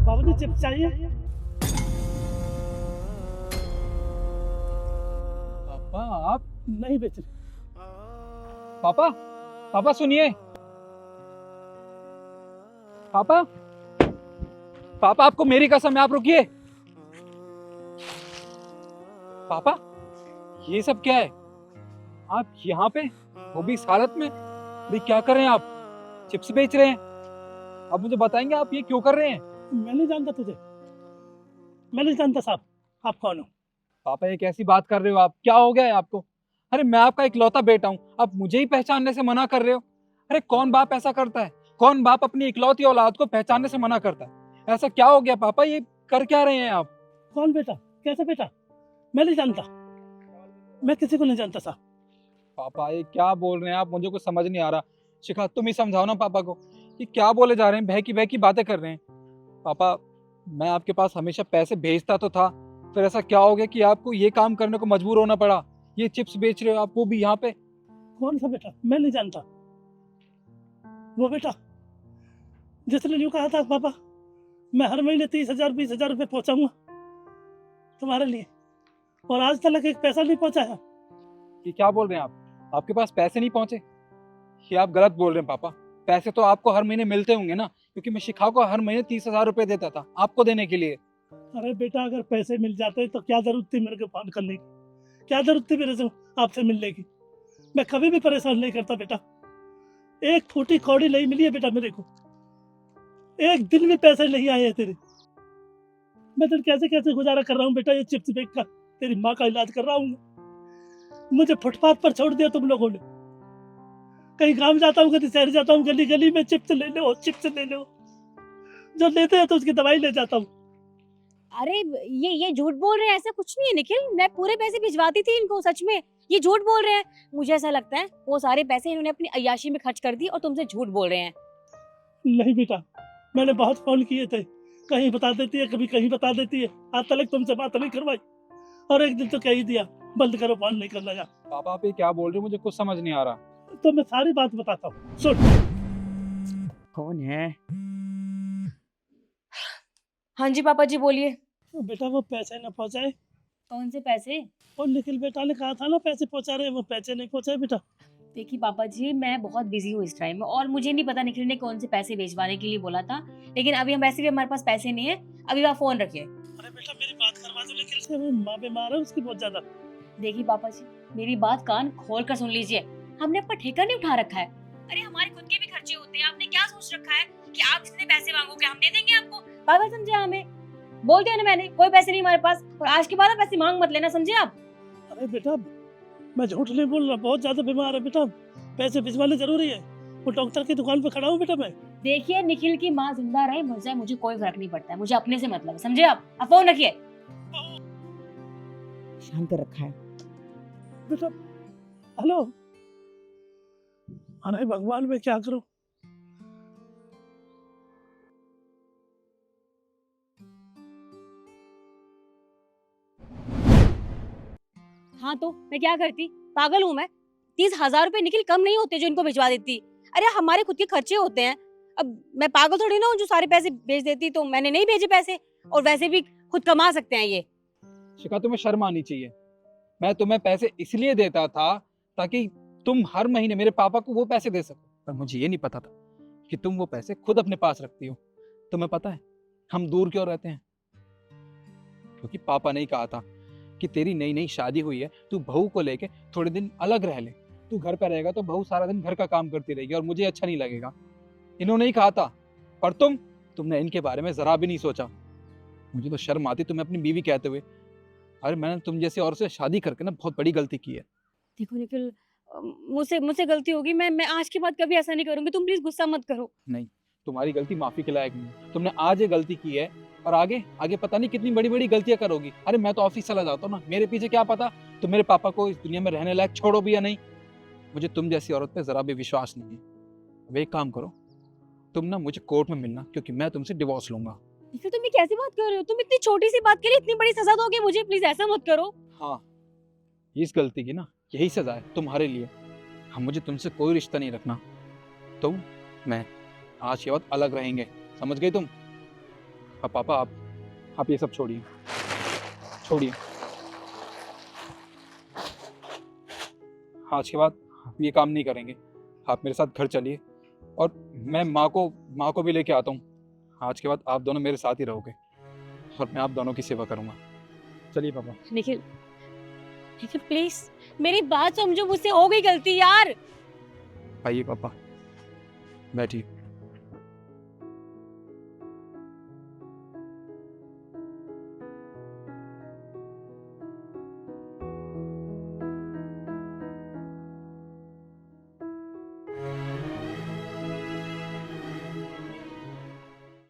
बाबूजी चिप्स चाहिए? पापा आप नहीं बेच रहे। पापा पापा सुनिए। पापा पापा आपको मेरी कसम है, आप रुकिए। पापा ये सब क्या है? आप यहाँ पे, वो भी इस हालत में? भाई क्या कर रहे हैं आप? चिप्स बेच रहे हैं? आप मुझे बताएंगे आप ये क्यों कर रहे हैं? मैं नहीं जानता तुझे, मैं नहीं जानता साहब, आप कौन हो? पापा ये कैसी बात कर रहे हो आप? क्या हो गया है आपको? अरे मैं आपका इकलौता बेटा हूँ, आप मुझे ही पहचानने से मना कर रहे हो? अरे कौन बाप ऐसा करता है? कौन बाप अपनी इकलौती औलाद को पहचानने से मना करता है? ऐसा क्या हो गया पापा? ये कर क्या रहे हैं आप? कौन बेटा? कैसे बेटा? मैं नहीं जानता, मैं किसी को नहीं जानता साहब। पापा ये क्या बोल रहे हैं आप? मुझे कुछ समझ नहीं आ रहा। शिखा तुम ही समझाओ ना पापा को, ये क्या बोले जा रहे हैं? बह की बातें कर रहे हैं। पापा मैं आपके पास हमेशा पैसे भेजता तो था, फिर ऐसा क्या हो गया कि आपको ये काम करने को मजबूर होना पड़ा? ये चिप्स बेच रहे हो आप, वो भी यहाँ पे? कौन सा बेटा? मैं नहीं जानता। वो बेटा जिसने यूँ कहा था पापा मैं हर महीने 30,000 20,000 रुपये पहुँचाऊंगा तुम्हारे लिए, और आज तक एक पैसा नहीं पहुँचाया। ये क्या बोल रहे हैं आप? आपके पास पैसे नहीं पहुंचे? ये आप गलत बोल रहे हैं पापा। पैसे तो आपको हर महीने मिलते होंगे ना, क्योंकि मैं शिखा को हर महीने 30,000 रुपए देता था आपको देने के लिए। अरे बेटा अगर पैसे मिल जाते तो क्या जरूरत थी मेरे को फोन करने की? क्या जरूरत थी मेरे से आपसे मिलने की? मैं कभी भी परेशान नहीं करता बेटा। एक फूटी कौड़ी नहीं मिली है बेटा मेरे को, एक दिन भी पैसे नहीं आए हैं तेरे। मैं तो कैसे कैसे गुजारा कर रहा हूँ बेटा, ये चिप्स बेच कर तेरी माँ का इलाज कर रहा हूँ। मुझे फुटपाथ पर छोड़ दिया तुम लोगों ने। कहीं गांव जाता हूँ, कहीं शहर जाता हूँ, गली गली में चिप्स ले लो चिप्स ले लो, जो लेते हैं तो उसकी दवाई ले जाता हूँ। अरे ये झूठ बोल रहे हैं, ऐसा कुछ नहीं है निखिल, मैं पूरे पैसे भिजवाती थी इनको, सच में ये झूठ बोल रहे हैं। मुझे ऐसा लगता है वो सारे पैसे इन्होंने अपनी अय्याशी में खर्च कर दिए और तुमसे झूठ बोल रहे हैं। नहीं बेटा, मैंने बहुत फोन किए थे, कहीं बता देती है कभी कहीं बता देती है, आज तक तुमसे बात नहीं करवाई, और एक दिन तो कह ही दिया बंद करो फोन नहीं करना यार। पापा आप ये क्या बोल रहे हो? मुझे कुछ समझ नहीं आ रहा। तो मैं सारी बात बताता हूँ, सुन। कौन है? हाँ जी पापा जी बोलिए। बेटा वो पैसे न पहुँचाए। कौन से पैसे? और निखिल बेटा ने कहा था ना पैसे पहुँचा रहे, वो पैसे नहीं पहुँचाए बेटा। देखिए पापा जी मैं बहुत बिजी हूँ इस टाइम में, और मुझे नहीं पता निखिल ने कौन से पैसे भिजवाने के लिए बोला था, लेकिन अभी हम वैसे भी हमारे पास पैसे नहीं है। अभी आप फोन रखिए। अरे बेटा मेरी बात करवा दो निखिल से, वो माँ बीमार है उसकी बहुत ज्यादा। देखिए पापा जी मेरी बात कान खोल कर सुन लीजिए, हमने अपना ठेका नहीं उठा रखा है। अरे हमारे खुद के भी खर्चे होते हैं, आपने क्या सोच रखा है कि आप जितने पैसे मांगोगे हम दे देंगे आपको? पागल समझे हमें? बोल दिया ना मैंने, कोई पैसे नहीं हमारे पास, और आज के बाद आप पैसे मांग मत लेना, समझे आप? अरे बेटा मैं झूठ नहीं बोल रहा, बहुत ज्यादा बीमार है बेटा, पैसे भिजवाने जरूरी है, वो डॉक्टर की दुकान पे खड़ा हूँ बेटा मैं। देखिए निखिल की माँ जिंदा रहे मर जाए मुझे कोई फर्क नहीं पड़ता है, मुझे अपने से मतलब है, समझे आप? फोन रखिए। शांत रखा है बेटा हेलो। अरे भगवान मैं क्या करूं? हाँ तो मैं क्या करती? पागल हूँ मैं? 30,000 रुपए निखिल कम नहीं होते जो इनको भिजवा देती। अरे हमारे खुद के खर्चे होते हैं, अब मैं पागल थोड़ी ना हूँ जो सारे पैसे भेज देती, तो मैंने नहीं भेजे पैसे, और वैसे भी खुद कमा सकते हैं ये। शिखा तुम्हें शर्म आनी चाहिए। मैं तुम्हें पैसे इसलिए देता था ताकि तुम हर महीने मेरे पापा को वो पैसे दे सको, पर मुझे ये नहीं पता था कि तुम वो पैसे खुद अपने पास रखती हो। तुम्हें पता है हम दूर क्यों रहते हैं? क्योंकि पापा ने ही कहा था कि तेरी नई नई शादी हुई है, तू बहू को लेके थोड़े दिन अलग रह ले। तू घर पे रहेगा तो बहू सारा दिन घर का काम करती रहेगी और मुझे अच्छा नहीं लगेगा। इन्होंने ही कहा था, पर तुमने इनके बारे में जरा भी नहीं सोचा। मुझे तो शर्म आती तुम्हें अपनी बीवी कहते हुए। अरे मैंने तुम जैसी औरत से शादी करके ना बहुत बड़ी गलती की है। देखो निखिल, मुझसे मुझसे गलती होगी, मैं आज के बाद कभी ऐसा नहीं करूंगी, तुम प्लीज गुस्सा मत करो। नहीं, तुम्हारी गलती माफी के लायक नहीं। तुमने आज ये गलती की है और आगे आगे पता नहीं कितनी बड़ी बड़ी गलतियां करोगी। अरे मैं तो ऑफिस चला जाता हूँ ना, मेरे पीछे क्या पता तुम मेरे पापा को इस दुनिया में रहने लायक छोड़ो भी या नहीं। मुझे तुम जैसी औरत पे जरा भी विश्वास नहीं है। अब एक काम करो, तुम ना मुझे कोर्ट में मिलना, क्योंकि मैं तुमसे डिवोर्स लूंगा। निखिल तुम ये कैसी बात कर रहे हो? तुम इतनी छोटी सी बात के लिए इतनी बड़ी सजा दोगे मुझे? प्लीज ऐसा मत करो। हाँ, इस गलती की ना यही सजा है तुम्हारे लिए। हम मुझे तुमसे कोई रिश्ता नहीं रखना। तुम मैं आज के बाद अलग रहेंगे, समझ गई तुम? अब पापा आप ये सब छोड़िए, छोड़िए। आज के बाद हम ये काम नहीं करेंगे। आप मेरे साथ घर चलिए और मैं माँ को भी लेके आता हूँ। आज के बाद आप दोनों मेरे साथ ही रहोगे और मैं आप दोनों की सेवा करूँगा। चलिए पापा। निखिल, निखिल प्लीज मेरी बात समझो, मुझसे हो गई गलती यार। आइए पापा, बैठिए।